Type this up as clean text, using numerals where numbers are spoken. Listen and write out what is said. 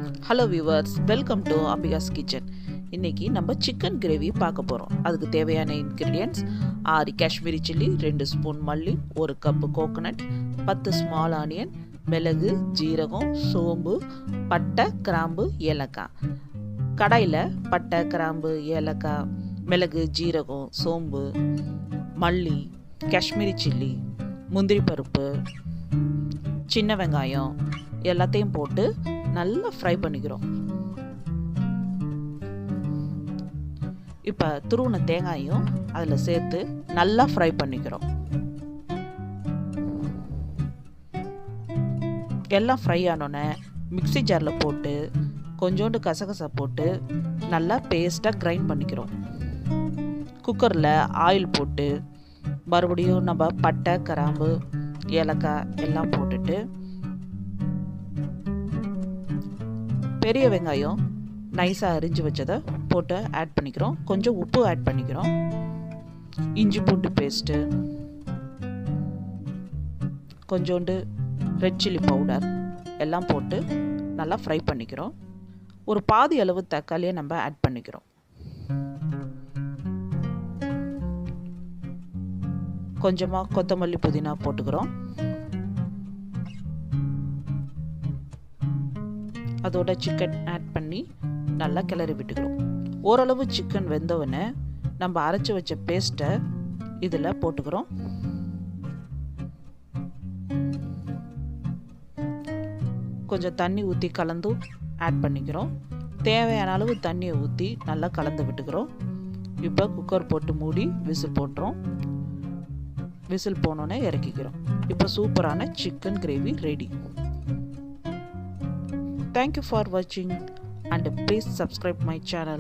Hello viewers, welcome to Ambika's kitchen. இன்றைக்கி நம்ம chicken gravy பார்க்க போகிறோம். அதுக்கு தேவையான இன்க்ரீடியன்ட்ஸ் 6 காஷ்மீரி சில்லி, 2 ஸ்பூன் மல்லி, 1 கப்பு கோகோனட், 10 ஸ்மால் ஆனியன், மிளகு, ஜீரகம், சோம்பு, பட்டை, கிராம்பு, ஏலக்காய். கடாயில் பட்டை, கிராம்பு, ஏலக்காய், மிளகு, ஜீரகம், சோம்பு, மல்லி, காஷ்மீரி சில்லி, முந்திரி பருப்பு, சின்ன வெங்காயம் எல்லாத்தையும் போட்டு நல்லா ஃப்ரை பண்ணிக்கிறோம். இப்போ துருவின தேங்காயும் அதில் சேர்த்து நல்லா ஃப்ரை பண்ணிக்கிறோம். எல்லாம் ஃப்ரை ஆனோடனே மிக்ஸி ஜாரில் போட்டு கொஞ்சோண்டு கசகசா போட்டு நல்லா பேஸ்ட்டாக கிரைண்ட் பண்ணிக்கிறோம். குக்கரில் ஆயில் போட்டு மறுபடியும் நம்ம பட்டை, கிராம்பு, ஏலக்காய் எல்லாம் போட்டுட்டு பெரிய வெங்காயம் நைஸாக அரிஞ்சு வச்சதை போட்டு ஆட் பண்ணிக்கிறோம். கொஞ்சம் உப்பு ஆட் பண்ணிக்கிறோம். இஞ்சி பூண்டு பேஸ்ட்டு, கொஞ்சோண்டு ரெட் சில்லி பவுடர் எல்லாம் போட்டு நல்லா ஃப்ரை பண்ணிக்கிறோம். ஒரு பாதி அளவு தக்காளியை நம்ம ஆட் பண்ணிக்கிறோம். கொஞ்சமாக கொத்தமல்லி, புதினா போட்டுக்கிறோம். அதோட சிக்கன் ஆட் பண்ணி நல்லா கிளறி விட்டுக்கிறோம். ஓரளவு சிக்கன் வெந்தவுடனே நம்ம அரைச்சி வச்ச பேஸ்ட்டை இதில் போட்டுக்கிறோம். கொஞ்சம் தண்ணி ஊற்றி கலந்து ஆட் பண்ணிக்கிறோம். தேவையான அளவு தண்ணியை ஊற்றி நல்லா கலந்து விட்டுக்கிறோம். இப்போ குக்கர் போட்டு மூடி விசில் போட்டுறோம். விசில் போனோன்னே இறக்கிக்கிறோம். இப்போ சூப்பரான chicken gravy ready. Thank you for watching and please subscribe my channel.